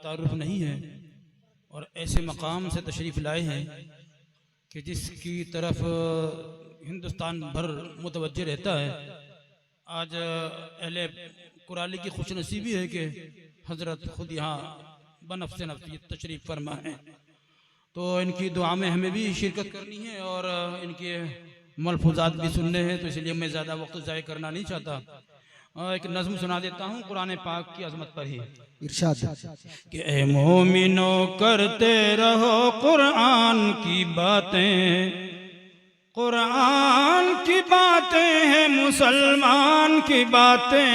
तारुफ नहीं है और ऐसे मकाम से तशरीफ़ लाए हैं कि जिसकी तरफ हिंदुस्तान भर मुतवज्जे रहता है। आज अहले कुराली की खुशनसीबी है कि हज़रत खुद यहाँ बनफ़्स नफ़्स तशरीफ़ फरमा है, तो इनकी दुआ में हमें भी शिरकत करनी है और इनके मलफूज़ात भी सुनने हैं, तो इसलिए मैं ज़्यादा वक्त ज़ाय करना नहीं चाहता। एक नज़्म सुना देता हूँ कुरान पाक की अज़मत पर ही। इरशाद कि ए मोमिनो करते रहो कुरान की बातें, कुरान की बातें हैं मुसलमान की बातें।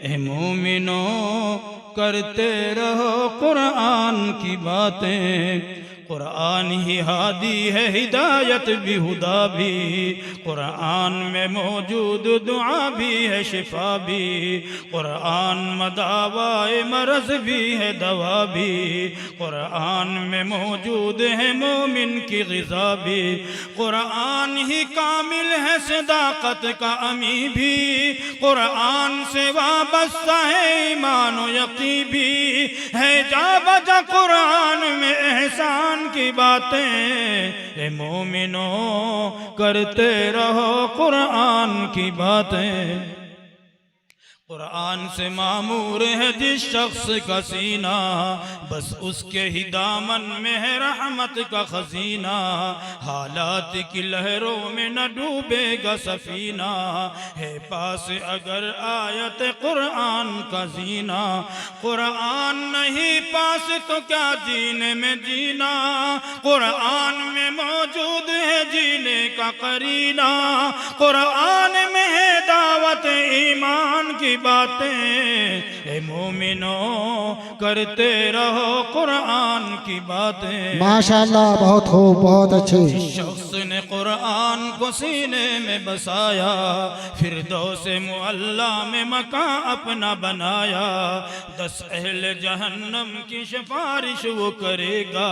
ए मोमिनो करते रहो कुरान की बातें, कुरान ही हादी है हिदायत भी हुदा भी, कुरान में मौजूद दुआ भी है शिफा भी, कुरान मदावाए मरज भी है दवा भी, कुरान में मौजूद है मोमिन की ग़िज़ा भी, कुरान ही कामिल है सदाकत का अमी भी, कुरान से वाबस्ता है ईमान व यक़ीन भी है, जा बजा कुरान में एहसान की बातें। ए मोमिनो करते रहो कुरान की बातें, कुरान से मामूर है जिस शख्स का सीना, बस उसके ही दामन में है रहमत का खजीना, हालात की लहरों में न डूबेगा सफीना, है पास अगर आयत कुरान का जीना, कुरान नहीं पास तो क्या जीने में जीना, कुरान में मौजूद है जीने का करीना, कुरान में है दावत ईमान की बातें। ए मोमिनो करते रहो कुरान की बातें। माशाअल्लाह, बहुत खूब, बहुत अच्छे। जिस शख्स ने कुरान को सीने में बसाया, फिरदौस मुअल्ला में मकान अपना बनाया, 10 अहले जहन्नम की सिफारिश वो करेगा,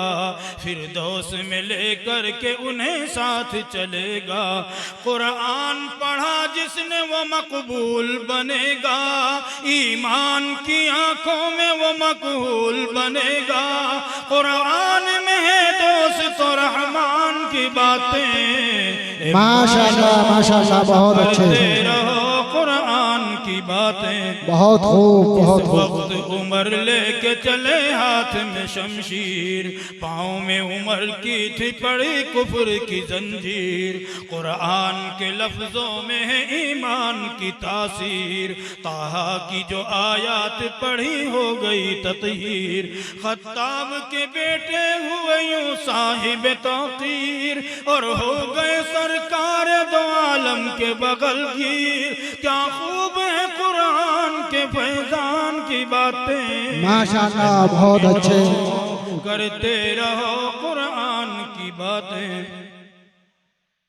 फिरदौस में लेकर के उन्हें साथ चलेगा, कुरान पढ़ा जिसने वो मकबूल बनेगा, ईमान की आंखों में वो मकबूल बनेगा, कुरान में है दोस्त तो रहमान की बातें। माशाअल्लाह, माशाअल्लाह, बहुत अच्छे। रहो कुरान की बातें। बहुत खूब, बहुत खूब। वक्त उम्र लेके चले हाथ में शमशीर, पाँव में उम्र की थी पड़ी कुफ्र की जंजीर, कुरान के लफ्जों में है ईमान की तासीर, ताहा की जो आयात पढ़ी हो गई ततहीर, खत्ताब के बेटे हुए यूं साहिब तौकीर, और हो गए सरकार दो आलम के बगल गिर, क्या खूब है कुरान के फैजान की बातें। माशाअल्लाह, बहुत अच्छे। करते रहो कुरान की बातें।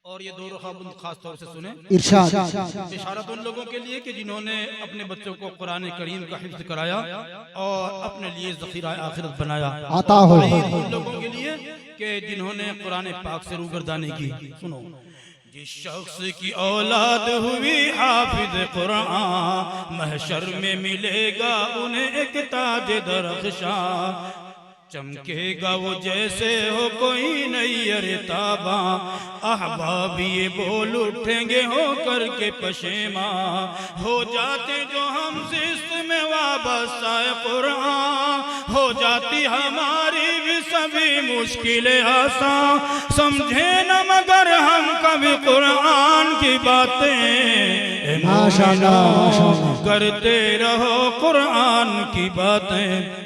और ये दो रखाबंद खास तौर से सुने। इरशाद इशारत उन लोगों के लिए कि जिन्होंने अपने बच्चों को कुरान करीम का हिफ्ज़ कराया और अपने लिए ज़ख़ीरा आखिरत बनाया। आता हो उन लोगों के लिए कि जिन्होंने कुरान पाक से रूगर्दानी की। सुनो, जिस शख्स की औलाद हुई हाफिज कुरान, महशर में मिलेगा उन्हें एक ताज दरख्शां, चमकेगा वो जैसे हो कोई नैयर ताबा, अहबाब ये बोल उठेंगे हो करके पशेमा, हो जाते जो हम जिस्त में वाबस्ता कुरान, हो जाती हमारी भी सभी मुश्किलें आसान, समझे न मगर हम कभी कुरान की बातें। माशाअल्लाह, माशाअल्लाह। करते रहो कुरान की बातें।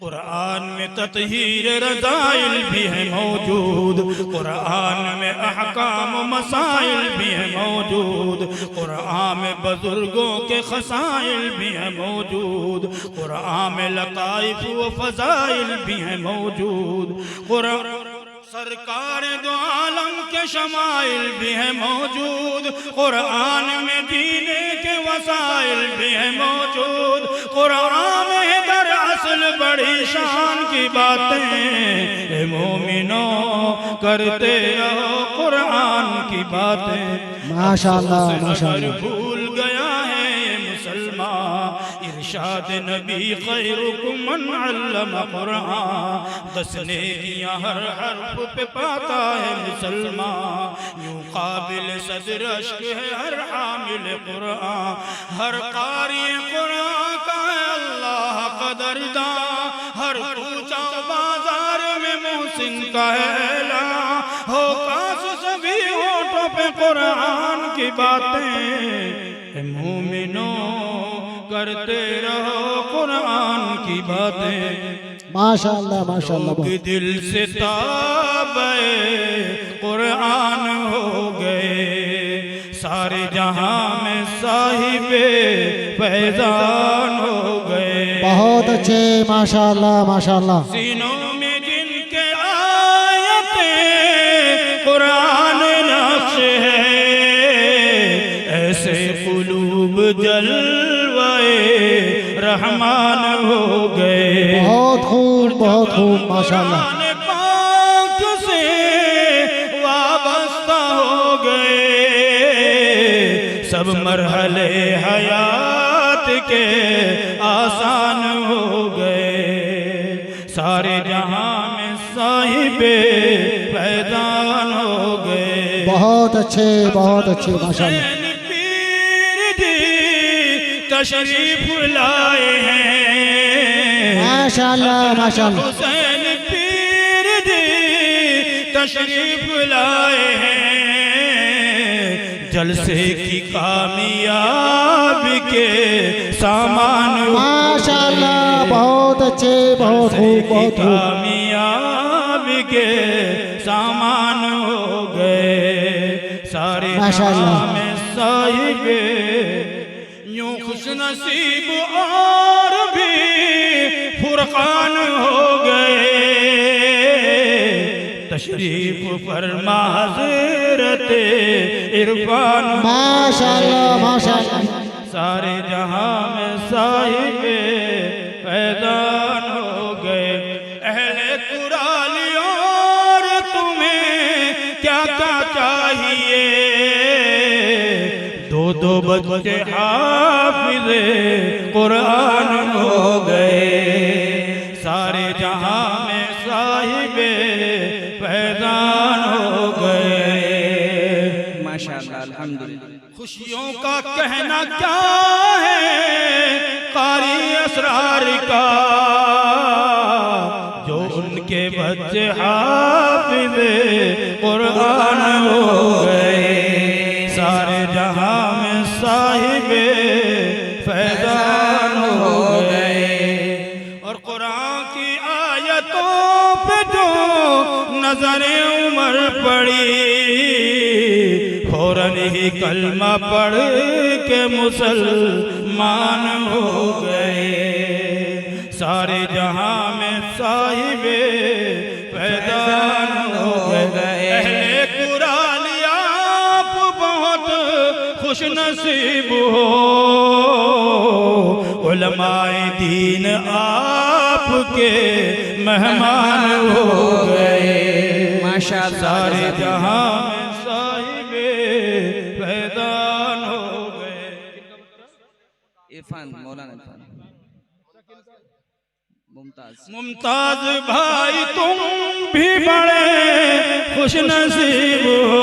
कुरान में ततहीर रज़ाइल भी है मौजूद, कुरान में अहकाम मसाइल भी है मौजूद, कुरान में बुजुर्गों के खसाइल भी है मौजूद, कुरान में लताइफ व फज़ाइल भी है मौजूद, कुरान सरकार दो आलम के शमाइल भी है मौजूद, कुरान में जीने के वसाइल भी है मौजूद, कुरान में है दरअसल बड़ी शान की बातें। ए मोमिनो करते रहो कुरान की बातें। माशाअल्लाह, माशाअल्लाह। भूल गया है मुसलमान, इरशाद नबी खैरुकुम मन अल्लम कुरान, 10 नेकियां हर हर्फ पे पाता है मुसलमान। यूं काबिल सदर अश्क है हर हामिल कुरान, हर कारी कुरान का है अल्लाह कदरदान। हर पूछा बाजार में मोहसिन का है ऐलान, हो काश सभी होठों पे कुरान की बातें। मोमिनों करते रहो कुरान की बातें। माशाअल्लाह माशाअल्लाह। दिल से ताबे कुरान हो गए, सारे जहां में साहिबे फैजान हो गए। बहुत अच्छे माशाअल्लाह माशाअल्लाह। सीनों में जिनके आयतें कुरान नक्श है, ऐसे कुलूब जलवाए रहमान हो गए। बहुत खूब माशाअल्लाह। कुरान पाक से वाबस्ता हो गए, सब मरहले हयात के आसान हो गए। सारे जहां में साहिबे पैदान हो गए। बहुत अच्छे माशाअल्लाह। हुसैन पीर जी तशरीफ लाए हैं, माशाअल्लाह माशाअल्लाह। हुसैन पीर जी तशरीफ लाए हैं, जलसे की कामयाबी के सामान माशाअल्लाह। बहुत अच्छे बहुत खूब कामयाबी के सामान हो गए। सारे माशाअल्लाह में साहिबे यूं खुश नसीब और भी फुरकान हो गए। तशरीफ फरमा हज़रत इरफान माशाअल्लाह माशाअल्लाह। सारे जहां में साहिबे फैजान हो गए। अहले कुराली और तुम्हें क्या क्या चाहिए, 2 बच्चे हाफिज़े कुरान हो गए। सारे जहां में साहिबे फैजान हो गए। माशाअल्लाह अल्हम्दुलिल्लाह। खुशियों का कहना क्या है कारी असरार का, जो उनके बच्चे हाफिज़े कुरान हो गए। सारे जहां में साहिबे फैजान हो गए। और कुरान की आयतों पे जो नजरे उमर पड़ी, फौरन ही कलमा पढ़ के मुसलमान हो गए। सारे जहां में साहिबे फैजान हो गए। अहले कुरानी आप बहुत खुश नसीब हो, उलमाए दीन आपके मेहमान हो गए। माशाअल्लाह। सारे जहां में साहिबे फैजान हो गए। इरफान मौलाना इरफान मुमताज भाई तुम भी बड़े खुश नसीब हो,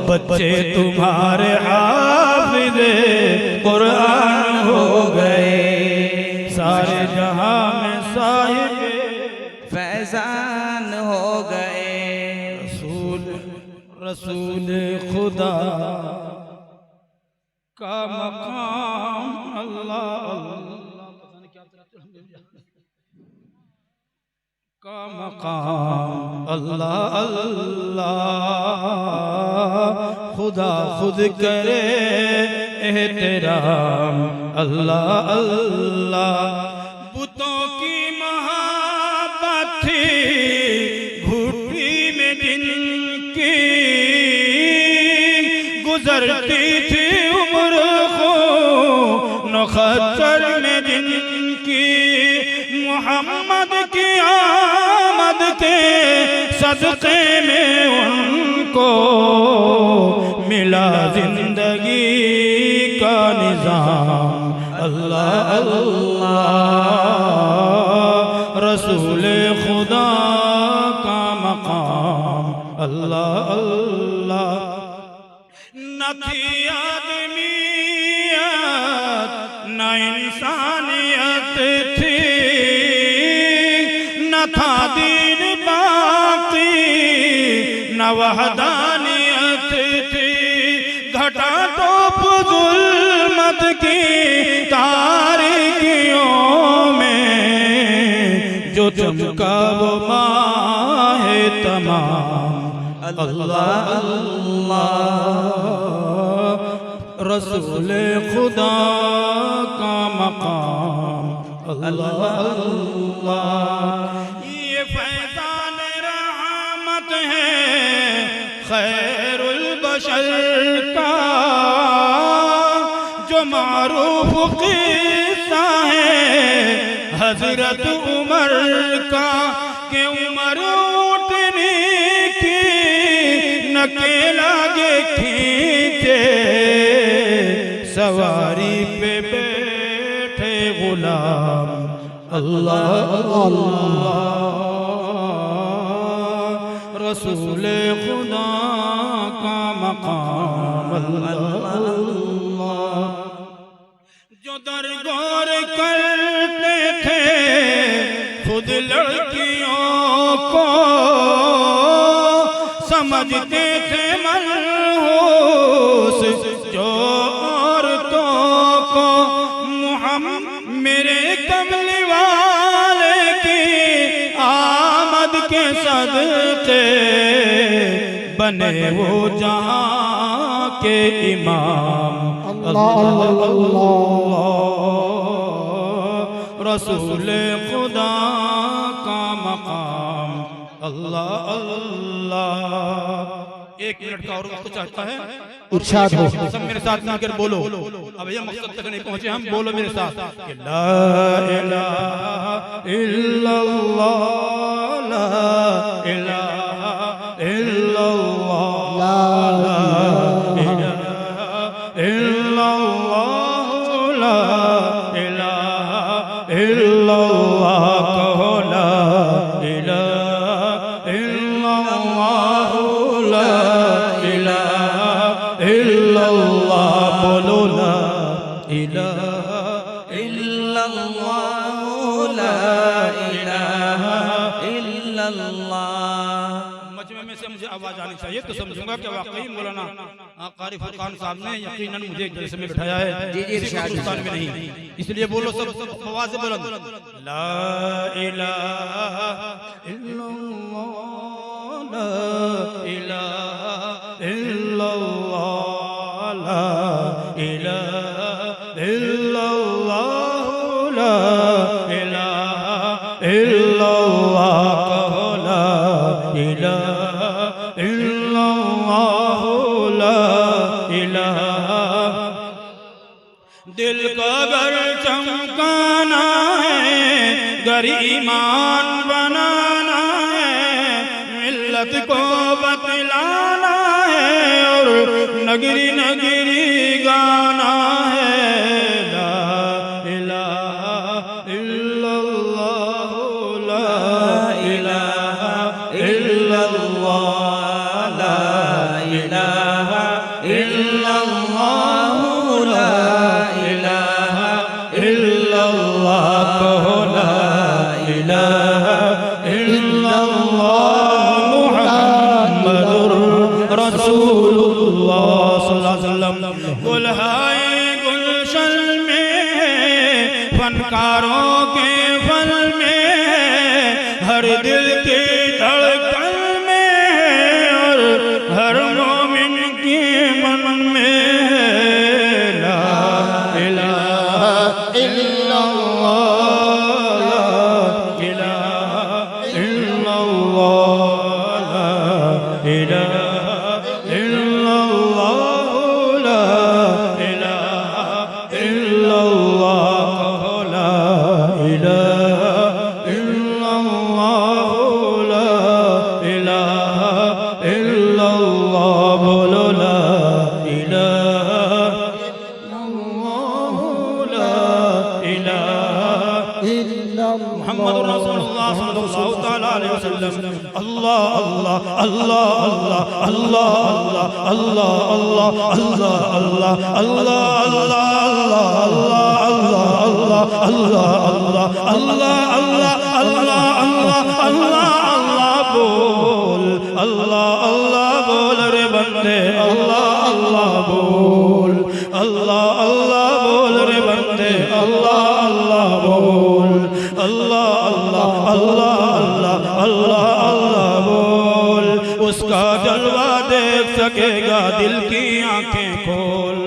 बच्चे तुम्हारे हाफिज़े कुरान हो गए। सारे जहां में साहिबे फैजान हो गए। रसूल खुदा का मकाम अल्लाह का मकाम अल्लाह अल्लाह, खुदा खुद करे एहतराम अल्लाह अल्लाह। बुतों की मोहब्बत थी घुट्टी में जिनकी, गुजरती थी उम्र को नखतर में जिनकी, मोहम्मद की आमद के सदक़े में उनको मिला जिंदगी का निजाम अल्लाह रसूल खुदा का मकाम अल्लाह अल्लाह। न थी आदमियत न इंसानियत थी, न था दीन बाकी न वहदानियत थी। घटा टोप जुल्मत की तारीकियों में जो चमका वो माहे तमाम अल्लाह अल्लाह रसूल खुदा का मकाम अल्लाह अल्लाह। ये फैज़ान रहमत है खैरुल बशर का, जो मारूफ किस्सा है हजरत उमर का। के उमर उठने की नकेला के खींचे, सवारी पे बैठे गुलाम अल्लाह अल्लाह रसूल खुदा का मकाम अल्लाह अल्लाह। जो दरगोर करते थे खुद लड़कियों को, समझते थे मनहूस जो औरतों को। मुहम्मद मेरे कमली वाले की आमद के सदके बने वो जहां के इमाम अल्लाह अल्लाह रसूल खुदा का मकाम अल्लाह अल्लाह। एक मिनट का और वक्त चाहता है, इरशाद हो। सब मेरे साथ मिलकर बोलो। अब ये मकसद तक नहीं पहुंचे हम, बोलो मेरे साथ कि ला इलाहा इल्लल्लाह ला इलाहा इल्लल्लाह ला इलाहा इल्लल्लाह ला इलाहा इल्लल्लाह कहो ला इलाहा इल्लल्लाह ला इलाहा इल्लल्लाह बोलो ला इलाहा इल्लल्लाह ला इलाहा इल्लल्लाह। मजमे में से मुझे आवाज आनी चाहिए तो समझूंगा कि वाकई मौलाना कारी फुरकान साहब ने यकीनन मुझे एक जलसे में बिठाया है। जी जी इरशाद हिंदुस्तान में नहीं, इसलिए बोलो सब आवाज से बुलंद ला इलाहा इल्लल्लाह ला इलाहा इल्लल्लाह ला इलाहा इल्लल्लाह ला इलाहा इल्लल्लाह कहो ला इलाहा इल्लल्लाह ला इलाहा। दिल को अगर चमकाना है, गर ईमान बनाना है, मिल्लत को बतलाना है और नगरी नगरी गाना है। ला इलाहा इल्लल्लाह ला इलाहा इल्लल्लाह ला इलाहा इल्लल्लाह ला इलाहा इल्लल्लाह कहो ला इलाहा इल्लल्लाह मुहम्मदुर रसूलुल्लाह सल्लल्लाहु अलैहि वसल्लम। गुलहाए गुलशन में फनकारों के फल में हर दिल के धड़कन में और हर मोमिन के मन में ला इलाहा इल्लल्लाह ला इलाहा इल्लल्लाह ला इलाहा इल्लल्लाह ला इलाहा इल्लल्लाह कहो ला इलाहा इल्लल्लाह ला इलाहा इल्लल्लाह बोलो ला इलाहा इल्लल्लाह ला मुहम्मद रसूलुल्लाह सल्लल्लाहु तआला अलैहि वसल्लम अल्लाह अल्लाह अल्लाह अल्लाह अल्लाह अल्लाह अल्लाह अल्लाह अल्लाह अल्लाह अल्लाह अल्लाह अल्लाह अल्लाह अल्लाह अल्लाह अल्लाह बोल अल्लाह अल्लाह बोल रे बंदे अल्लाह अल्लाह बोल अल्लाह अल्लाह बोल रे बंदे अल्लाह अल्लाह बोल अल्लाह अल्लाह अल्लाह अल्लाह अल्लाह अल्लाह बोल उसका जलवा देख सकेगा दिल की आंखें खोल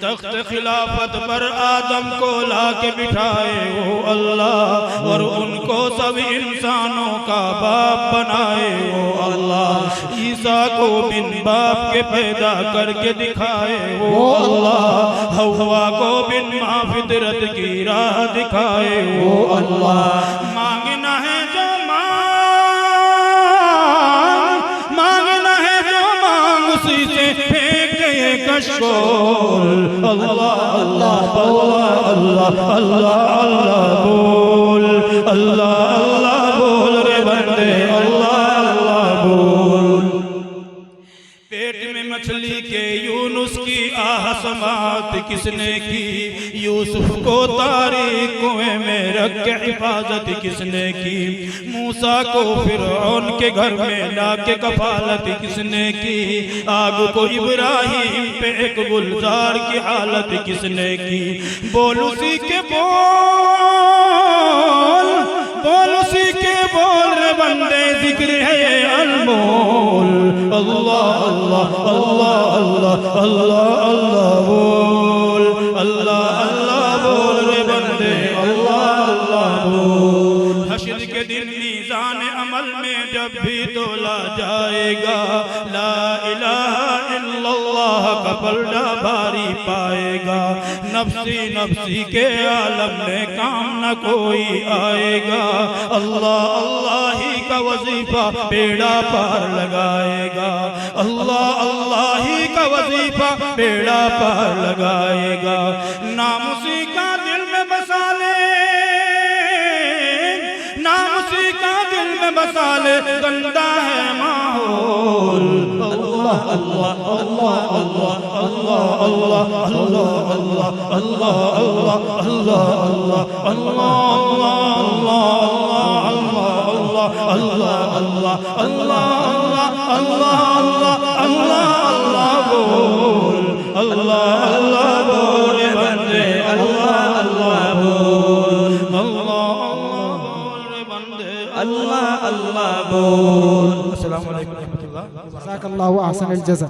तख्त खिलाफत पर आदम को लाके बिठाए वो अल्लाह और उनको सब इंसानों का बाप बनाए वो अल्लाह ईसा को बिन बाप के पैदा करके दिखाए वो अल्लाह हव्वा को बिन माँ फितरत की राह दिखाए वो अल्लाह मांगना है जो मांगना है जो मांग उसी से कशोल अल्लाह अल्लाह अल्लाह अल्लाह अल्लाह बोल अल्लाह अल्लाह बोल रे बंदे अल्लाह अल्लाह बोल पेट में मछली के यूनुस की आह समात किसने की यूसुफ को तारीक कुएं में रख के हिफाजत किसने की मूसा को फिरौन के घर में लाके कफालत किसने की आग को इब्राहिम पे एक गुलजार की हालत किसने की बोल उसी के बोल उसी के बोल रे बंदे जिक्र है ये अनमोल अल्लाह अल्लाह अल्लाह अल्लाह अल्लाह अल्लाह बोल अल्लाह अल्लाह बोल रे बंदे अल्लाह अल्लाह बोल हश्र के दिन मीज़ान अमल में जब भी तोला जाएगा ला इलाहा इल्लल्लाह का पलड़ा भारी पाएगा नफ्सी नफ्सी के आलम में काम न कोई आएगा अल्लाह अल्लाह ही का वजीफा बेड़ा पार लगाएगा अल्लाह अल्लाह ही का वजीफा बेड़ा पार लगाएगा नाम उसी का दिल में बसा ले नाम उसी का दिल में बसा ले गंदा है माहौल अल्लाह अल्लाह अल्लाह अल्लाह अल्लाह अल्लाह अल्लाह अल्लाह अल्लाह अल्लाह अल्लाह अल्लाह अल्लाह अल्लाह अल्लाह अल्लाह अल्लाह अल्लाह बोल अल्लाह अल्लाह बोल रे बंदे अल्लाह अल्लाह बोल अल्लाह अल्लाह बोल रे बंदे अल्लाह अल्लाह बोल अस्सलाम वालेकुम रहमतुल्लाह जज़ाकल्लाहु अहसनल जज़ा।